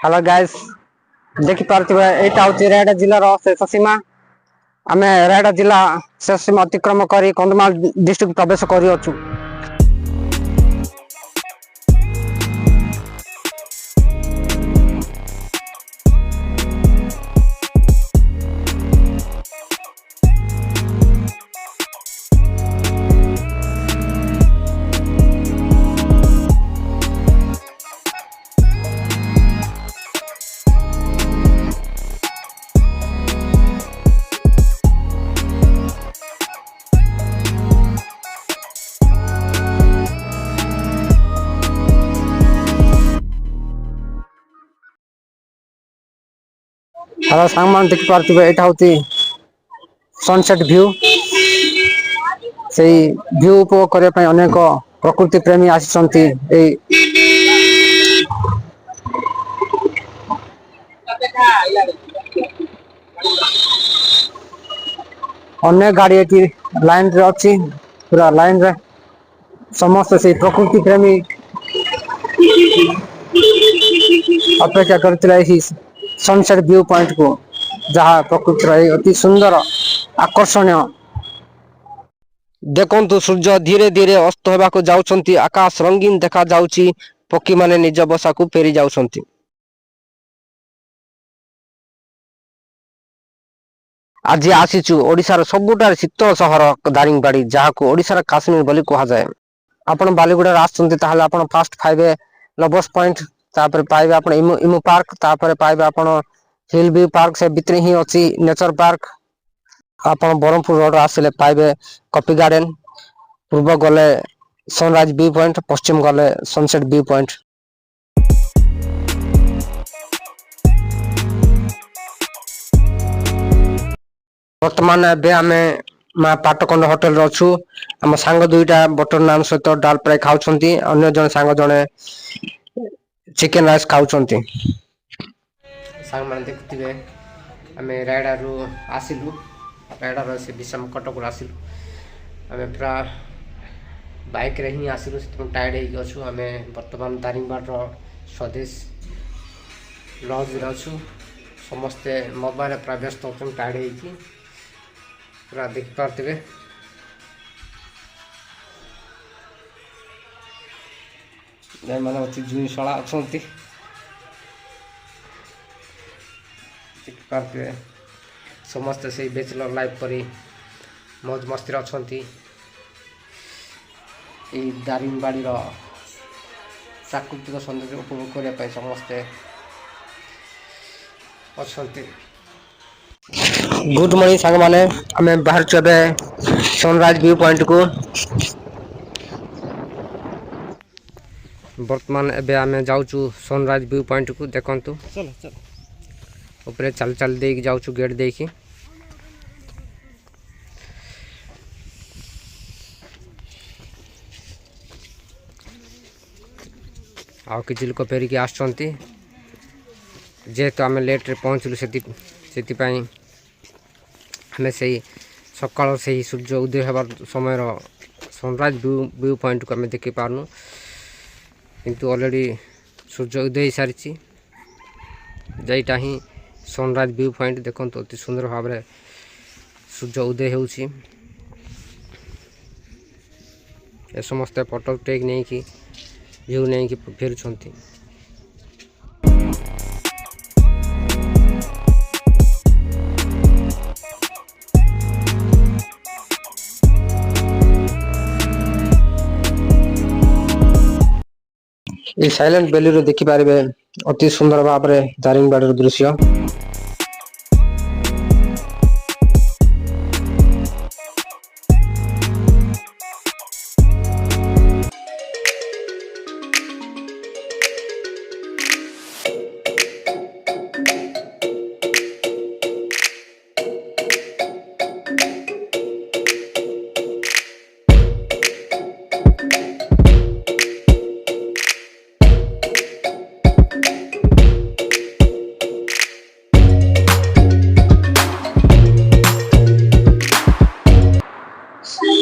Hello guys देखि पारथिबे एटा होची रायगढ़ जिल्लार शेष सीमा आमे रायगढ़ जिल्ला शेष सीमा अतिक्रम करी कंधमाल डिस्ट्रिक्ट प्रवेश करि अछु। हेलो सांगमान देखि पारथिबे एटा होची सनसेट व्यू सेही व्यू उपभोग करबा पय अनेक प्रकृति प्रेमी आछंती ए अनेक गाड़ी एटी लाइन रे अछि पूरा लाइन रे समस्त से प्रकृति प्रेमी अपेक्षा करथिला एही सनसेट व्यू पॉइंट को जहाँ प्रकृति अति सुंदर आकर्षणीय देखंतु सूर्य धीरे धीरे अस्त होबाको जाउछंती आकाश रंगीन देखा जाउची पक्षी माने निज बसा को फेरी जाउछंती। आज आसीचु ओडिशार सबुटार शीतल सहर दारिंगबाड़ी जहाँ को ओडिशार काश्मीर बोली कहा जाए। आपण बालीगुड़ा आसुचंती ताहाले आपण फास्ट पाइबे लवर्स पॉइंट तापर पाइबे आपण इमो पार्क तापर पाइबे आपण हिल व्यू पार्क से भितरे ही अछि नेचर पार्क। आपण बरमपुर रोड आसिले पाइबे कॉफी गार्डन पूर्व गले सनराइज व्यू पॉइंट पश्चिम गले सनसेट व्यू पॉइंट। वर्तमान एबे आमे मा पाटकंड होटल रे अछु हम सांग दुईटा बटर नान सहित डाल फ्राई खाउछंती अन्य जन सांग जने चिकन राइस खाउछंती। सांग मान देखुथिबे आमे रायडा रु आसिलु रायडा रो से विषम कटक रु आसिलु आमे पूरा बाइक रे ही आसिलु से टायर्ड हे गछु। आमे वर्तमान दारिंगबाड़ रो स्वदेश लॉज रे अछु समस्त मोबाइल पूरा व्यस्त अछन टायर्ड हे की पूरा देख पारथिबे जे माने अछि जुई शाळा अछंती देख पारथिबे समस्त से बैचलर लाइफ परी मौज मस्ती अछंती। ए दारिंगबाड़ी रो प्राकृतिक सौंदर्य उपभोग करबा पय समस्त अछंती। गुड मॉर्निंग सांग माने आमे बाहर चबे सनराइज व्यू पॉइंट को वर्तमान एबे आमे जाउचु सनराइज व्यू पॉइंट को देखंतु चलो चलो ऊपर चल चल देख जाउचु गेट देखि आ कि लोक फेरिकी आछंती जेहेतु आमे लेट रे पहुँचलु सेति पई हमें सही सकाळ से ही सूर्य उदय हबार समय रो सनराइज व्यू पॉइंट को हमें देखि पारनु किंतु ऑलरेडी सूर्य उदय सारिछि जैटा ही सनराइज व्यू पॉइंट देखंतु अति सुंदर भाव रे सूर्य उदय हेउछि। ए समस्त फोटो टेक नै कि व्यू नै कि फेरुछंती। ये साइलेंट वैली रो देखि पारिबे अति सुंदर भाव रे दारिंगबाड़ी रो दृश्य।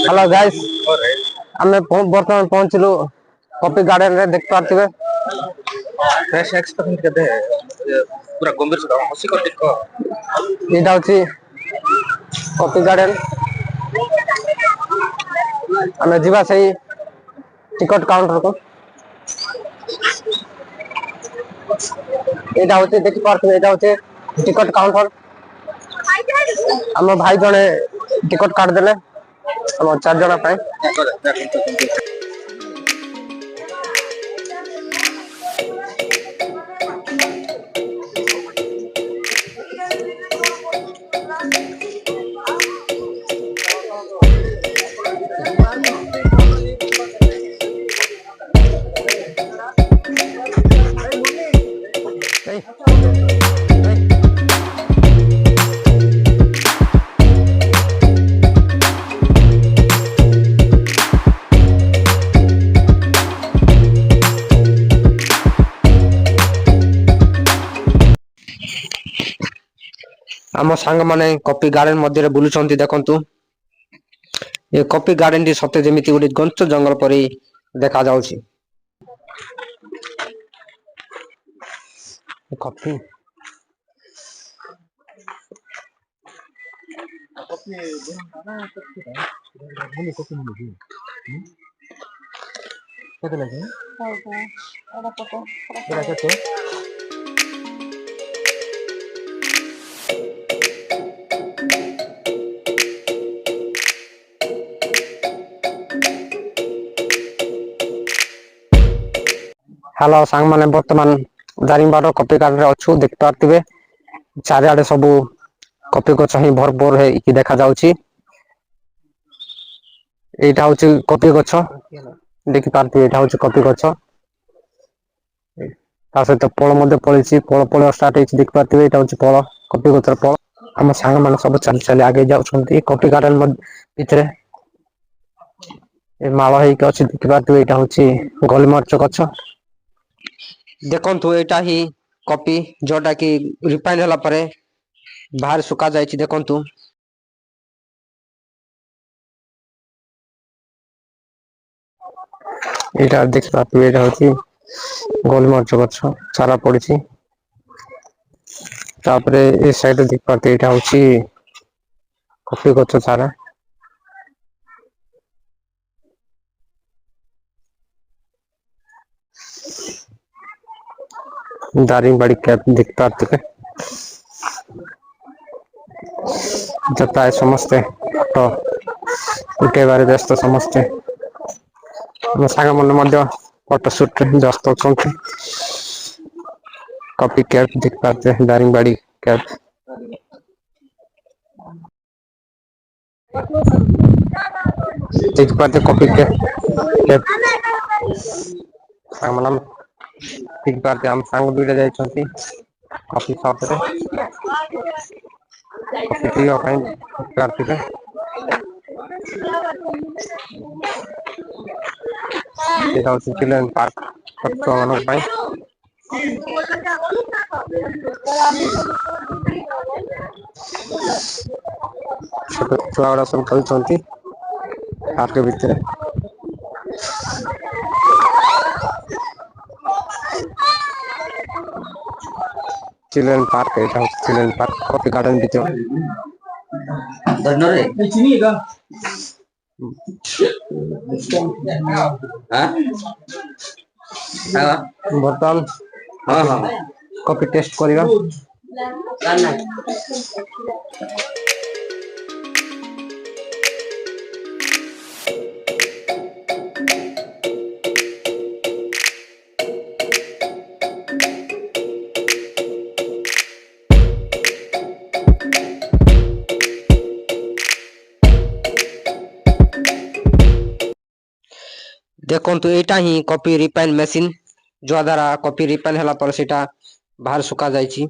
हेलो गाइस आमे बर्तमान पहुंचलु कॉफी गार्डन रे देख पारथिबे ଫ୍ରେଶ ଏକ୍ସପେରିଏନ୍ସ କେତେ ପୁରା ଗମ୍ଭୀର ସହିତ ହସି କରି କହ। ଏଇଟା ହଉଛି କଫି ଗାର୍ଡେନ। ଆମେ ଯିବା ସେଇ ଟିକଟ କାଉଣ୍ଟରକୁ। ଏଇଟା ହଉଛି ଦେଖିପାରୁଥିବେ, ଏଇଟା ହଉଛି ଟିକଟ କାଉଣ୍ଟର। ଆମ ଭାଇ ଜଣେ ଟିକଟ କାଟିଦେଲେ ଆମ 4 ଜଣ ପାଇଁ। ଆମ ସାଙ୍ଗମାନେ କଫି ଗାର୍ଡେନ ମଧ୍ୟରେ ବୁଲୁଛନ୍ତି ଦେଖନ୍ତୁ। ଏ କଫି ଗାର୍ଡେନ ଟି ସତେ ଯେମିତି ଗୋଟେ ଘଞ୍ଚ ଜଙ୍ଗଲ ପରି ଦେଖା ଯାଉଛି। କଫି ହ୍ୟାଲୋ ସାଙ୍ଗମାନେ, ବର୍ତ୍ତମାନ ଦାରିଙ୍ଗବାଡ କଫି ଗାର୍ଡେନରେ ଅଛୁ। ଦେଖିପାରୁଥିବେ ଚାରିଆଡେ ସବୁ କଫି ଗଛ ହିଁ ଭରପୁର ହେଇକି ଦେଖା ଯାଉଛି। ଏଇଟା ହଉଛି କଫି ଗଛ, ଦେଖିପାରୁଥିବେ ଏଇଟା ହଉଛି କଫି ଗଛ। ତା ସହିତ ଫଳ ମଧ୍ୟ ଫଳିଛି, ଫଳ ଷ୍ଟାର୍ଟ ହେଇଛି। ଦେଖିପାରୁଥିବେ ଏଇଟା ହଉଛି ଫଳ, କଫି ଗଛର ଫଳ। ଆମ ସାଙ୍ଗମାନେ ସବୁ ଚାଲି ଚାଲି ଆଗେଇ ଯାଉଛନ୍ତି କଫି ଗାର୍ଡେନ ଭିତରେ। ଏ ମାଳ ହେଇକି ଅଛି, ଦେଖିପାରୁଥିବେ ଏଇଟା ହଉଛି ଗୋଲମରିଚ ଗଛ। ଦେଖନ୍ତୁ ଏଇଟା ହିଁ କଫି, ଯୋଉଟା କି ରିଫାଇନ ହେଲା ପରେ ବାହାରେ ଶୁକା ଯାଇଛି। ଦେଖନ୍ତୁ ଏଇଟା ଦେଖିପାରୁଥିବେ, ଏଇଟା ହଉଛି ଗୋଲମରିଚ ଗଛ ଚାରା ପଡିଛି। ତାପରେ ଏ ସାଇଡରେ ଦେଖିପାରୁଥିବେ ଏଇଟା ହଉଛି କଫି ଗଛ ଚାରା। ଦାରିଙ୍ଗବାଡି କ୍ୟାପ ଦେଖିପାରୁଥିବେ। ପ୍ରାୟ ସମସ୍ତେ ଫଟୋ ଉଠେଇବାରେ ବ୍ୟସ୍ତ ସମସ୍ତେ। ମୋ ସାଙ୍ଗମାନେ ମଧ୍ୟ ଫଟୋ ସୁଟରେ ବ୍ୟସ୍ତ ଅଛନ୍ତି। କଫି କ୍ୟାଫ ଦେଖିପାରୁଥିବେ, ଦାରିଙ୍ଗବାଡି କ୍ୟାଫ। ଦେଖିପାରୁଥିବେ କଫି କ୍ୟାଫ। ଦେଖିପାରୁଥିବେ ଆମ ସାଙ୍ଗ ଦୁଇଟା ଯାଇଛନ୍ତି କଫି ସପରେ। କଫି ପିଇବା ପାଇଁ ଦେଖିପାରୁଥିବେ। ସେଇଟା ହଉଛି ଚିଲଡ୍ରେନ ପାର୍କ ଛୋଟ ମାନଙ୍କ ପାଇଁ। ଛୋଟ ଛୁଆ ଗୁଡା ସବୁ ଖେଳୁଛନ୍ତି ପାର୍କ ଭିତରେ। ଚିଲଡ୍ରେନ ପାର୍କ, ଏଇଟା ହଉଛି ଚିଲଡ୍ରେନ ପାର୍କ କଫି ଗାର୍ଡେନ ଭିତରେ। ବର୍ତ୍ତମାନ କଫି ଟେଷ୍ଟ କରିବା। ଦେଖନ୍ତୁ ଏଇଟା ହିଁ କଫି ରିଫାଇନ ମେସିନ, ଯାହା ଦ୍ୱାରା କଫି ରିଫାଇନ ହେଲା ପରେ ସେଇଟା ବାହାରେ ଶୁକା ଯାଇଛି।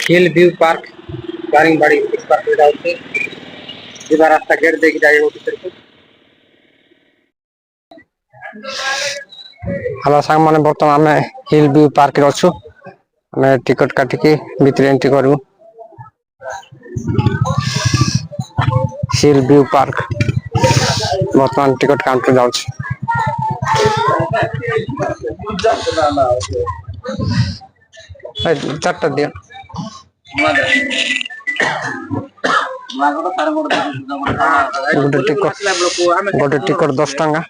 हिल व्यू पार्क दारिंगबाड़ी पार्क जाऊँगी ଯିବା ରାସ୍ତା ଗେଟ୍ ଦେଇକି ଯାଇବ ଭିତରକୁ। ହ୍ୟାଲୋ ସାଙ୍ଗମାନେ, ବର୍ତ୍ତମାନ ଆମେ ହିଲ୍ ବ୍ୟୁ ପାର୍କରେ ଅଛୁ। ଆମେ ଟିକଟ କାଟିକି ଭିତରେ ଏଣ୍ଟ୍ରି କରିବୁ। ହିଲ୍ ବ୍ୟୁ ପାର୍କ ବର୍ତ୍ତମାନ ଟିକଟ କାଉଣ୍ଟର ଯାଉଛି। ଚାରିଟା ଦିଅ। ଗୋଟେ ଟିକଟ 10 ଟଙ୍କା।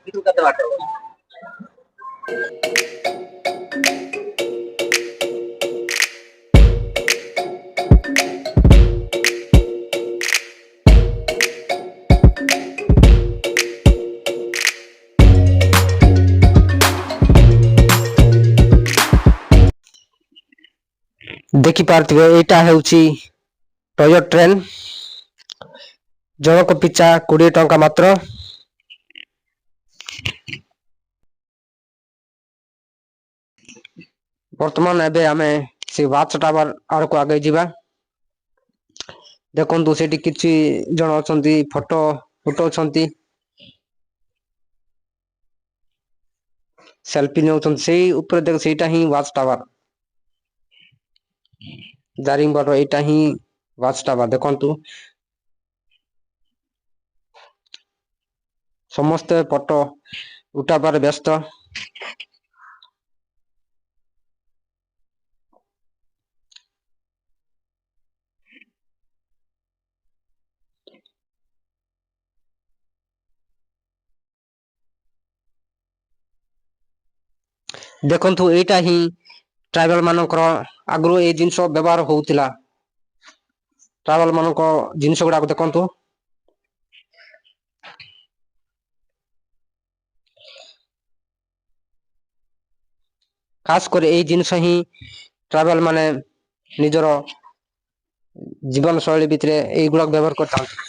ଦେଖିପାରୁଥିବେ ଏଇଟା ହେଉଛି ଟୟ ଟ୍ରେନ୍। ଜଣକ ପିଛା 20 ଟଙ୍କା ମାତ୍ର। ବର୍ତ୍ତମାନ ଏବେ ଆମେ ସେ ୱାଚ୍ ଟାୱାର ଆଡ଼କୁ ଆଗେଇ ଯିବା। ଦେଖନ୍ତୁ ସେଠି କିଛି ଜଣ ଅଛନ୍ତି ଫଟୋ ଉଠାଉଛନ୍ତି, ସେଲ୍ଫି ନେଉଛନ୍ତି। ସେଇ ଉପରେ ଦେଖ, ସେଇଟା ହିଁ ୱାଚ୍ ଟାୱାର। ଦାରିଙ୍ଗବାଡିର ଏଇଟା ହିଁ ୱାଚ୍ ଟାୱାର। ଦେଖନ୍ତୁ ସମସ୍ତେ ଫଟୋ ଉଠାଇବାରେ ବ୍ୟସ୍ତ। ଦେଖନ୍ତୁ ଏଇଟା ହିଁ ଟ୍ରାଇବାଲ ମାନଙ୍କର ଆଗରୁ ଏଇ ଜିନିଷ ବ୍ୟବହାର ହଉଥିଲା। ଟ୍ରାଇବାଲ ମାନଙ୍କ ଜିନିଷ ଗୁଡାକ ଦେଖନ୍ତୁ। ଖାସ କରି ଏଇ ଜିନିଷ ହିଁ ଟ୍ରାଇବାଲ ମାନେ ନିଜର ଜୀବନ ଶୈଳୀ ଭିତରେ ଏଇଗୁଡାକ ବ୍ୟବହାର କରିଥାନ୍ତି।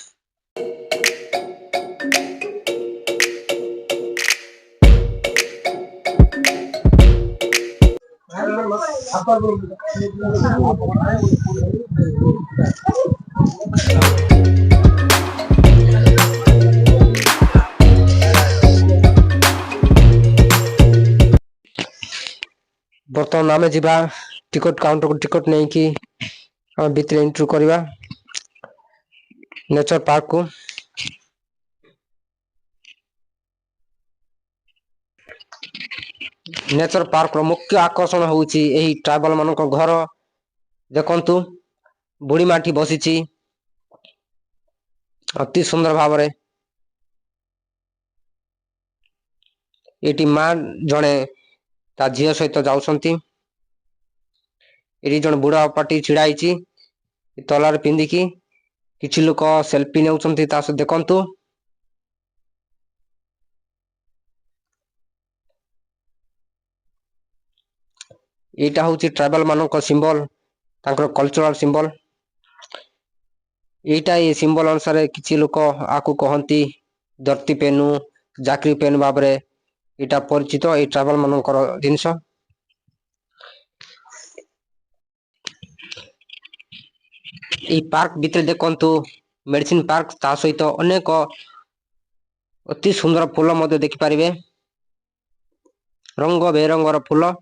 ବର୍ତ୍ତମାନ ଆମେ ଯିବା ଟିକଟ କାଉଣ୍ଟରକୁ ଟିକଟ ନେଇକି ଆମେ ଭିତରେ ଏଣ୍ଟ୍ରି କରିବା ନେଚର ପାର୍କକୁ। ନେଚର ପାର୍କର ମୁଖ୍ୟ ଆକର୍ଷଣ ହଉଛି ଏହି ଟ୍ରାଇବାଲ ମାନଙ୍କ ଘର। ଦେଖନ୍ତୁ ବୁଢୀ ମାଠି ବସିଛି ଅତି ସୁନ୍ଦର ଭାବରେ। ଏଠି ମା ଜଣେ ତା ଝିଅ ସହିତ ଯାଉଛନ୍ତି। ଏଠି ଜଣେ ବୁଢା ଅପାଟି ଛିଡା ହେଇଛି ତଲାରେ ପିନ୍ଧିକି। କିଛି ଲୋକ ସେଲ୍ଫି ନେଉଛନ୍ତି ତା ସହ। ଦେଖନ୍ତୁ ଏଇଟା ହଉଛି ଟ୍ରାଇବାଲ ମାନଙ୍କ ସିମ୍ବଲ, ତାଙ୍କର କଲଚରାଲ ସିମ୍ବଲ। ଏଇଟା ଏଇ ସିମ୍ବଲ ଅନୁସାରେ କିଛି ଲୋକ ଆକୁ କହନ୍ତି ଧରତି ପେନୁ, ଜାକିର ପେନ୍ ଭାବରେ ଏଇଟା ପରିଚିତ ଏଇ ଟ୍ରାଇବାଲ ମାନଙ୍କର ଜିନିଷ। ଏଇ ପାର୍କ ଭିତରେ ଦେଖନ୍ତୁ ମେଡିସିନ ପାର୍କ, ତା ସହିତ ଅନେକ ଅତି ସୁନ୍ଦର ଫୁଲ ମଧ୍ୟ ଦେଖିପାରିବେ, ରଙ୍ଗ ବେରଙ୍ଗର ଫୁଲ।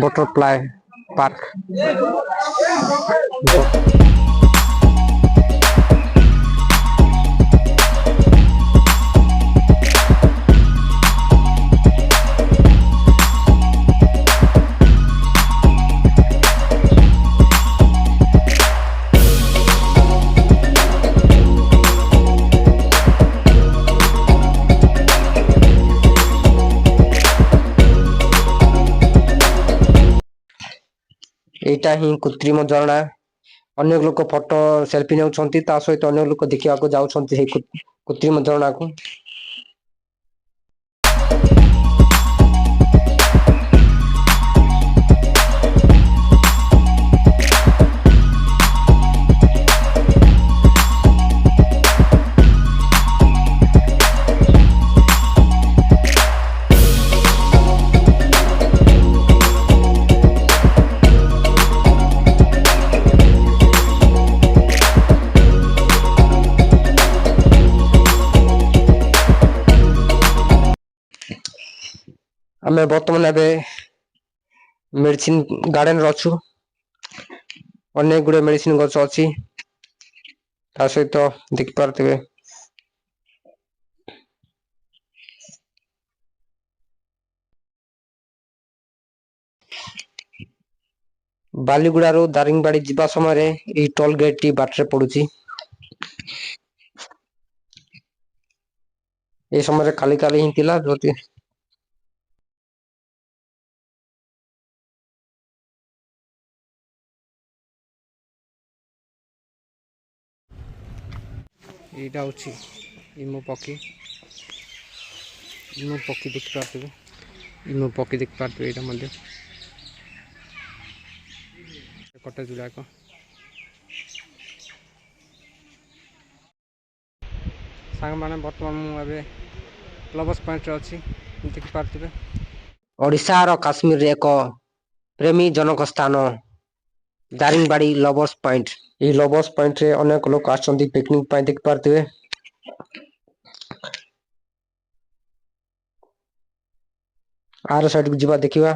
Butterfly park. ଏଇଟା ହିଁ କୃତ୍ରିମ ଝରଣା। ଅନେକ ଲୋକ ଫଟୋ ସେଲ୍ଫି ନେଉଛନ୍ତି, ତା ସହିତ ଅନେକ ଲୋକ ଦେଖିବାକୁ ଯାଉଛନ୍ତି ସେଇ କୃତ୍ରିମ ଝରଣାକୁ। ଆମେ ବର୍ତ୍ତମାନ ଏବେ ମେଡିସିନ ଗାର୍ଡେନରେ ଅଛୁ। ଅନେକ ଗୁଡେ ମେଡିସିନ ଗଛ ଅଛି, ତା ସହିତ ଦେଖିପାରୁଥିବେ ବାଲିଗୁଡାରୁ ଦାରିଙ୍ଗବାଡି ଯିବା ସମୟରେ ଏଇ ଟୋଲ ଗେଟ୍ ଟି ବାଟରେ ପଡୁଛି। ଏ ସମୟରେ ଖାଲି ଖାଲି ହିଁ ଥିଲା, ଯଦି ଏଇଟା ହଉଛି ଇମୁ ପକ୍ଷୀ ଦେଖିପାରୁଥିବେ, ଇମୁ ପକ୍ଷୀ ଦେଖିପାରୁଥିବେ। ଏଇଟା ମଧ୍ୟ କଟେଜ ଗୁଡାକ। ସାଙ୍ଗମାନେ ବର୍ତ୍ତମାନ ମୁଁ ଏବେ ଲଭର୍ସ ପଏଣ୍ଟରେ ଅଛି, ଦେଖିପାରୁଥିବେ। ଓଡ଼ିଶାର କାଶ୍ମୀରରେ ଏକ ପ୍ରେମୀ ଜନକ ସ୍ଥାନ ଦାରିଙ୍ଗବାଡି ଲଭର୍ସ ପଏଣ୍ଟ। ଏଇ ଲଭର୍ସ ପଏଣ୍ଟରେ ଅନେକ ଲୋକ ଆସନ୍ତି ପିକନିକ ପାଇଁ, ଦେଖିପାରୁଥିବେ। ଆର ସାଇଡକୁ ଯିବା ଦେଖିବା।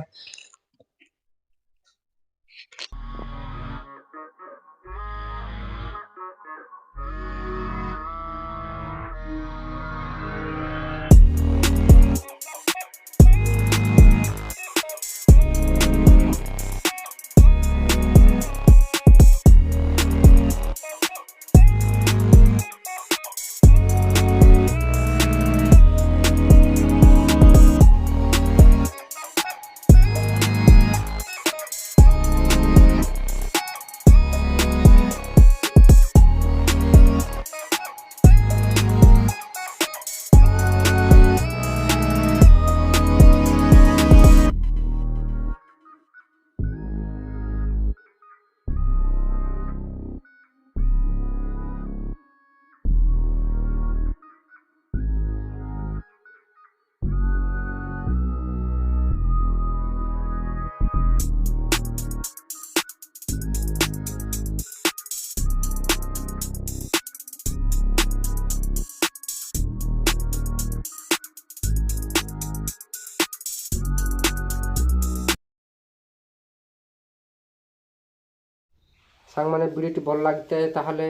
ସାଙ୍ଗମାନେ ଭିଡ଼ିଓଟି ଭଲ ଲାଗିଥାଏ ତାହେଲେ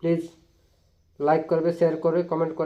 ପ୍ଲିଜ୍ ଲାଇକ୍ କରିବେ, ସେୟାର କରିବେ, କମେଣ୍ଟ କରିବେ।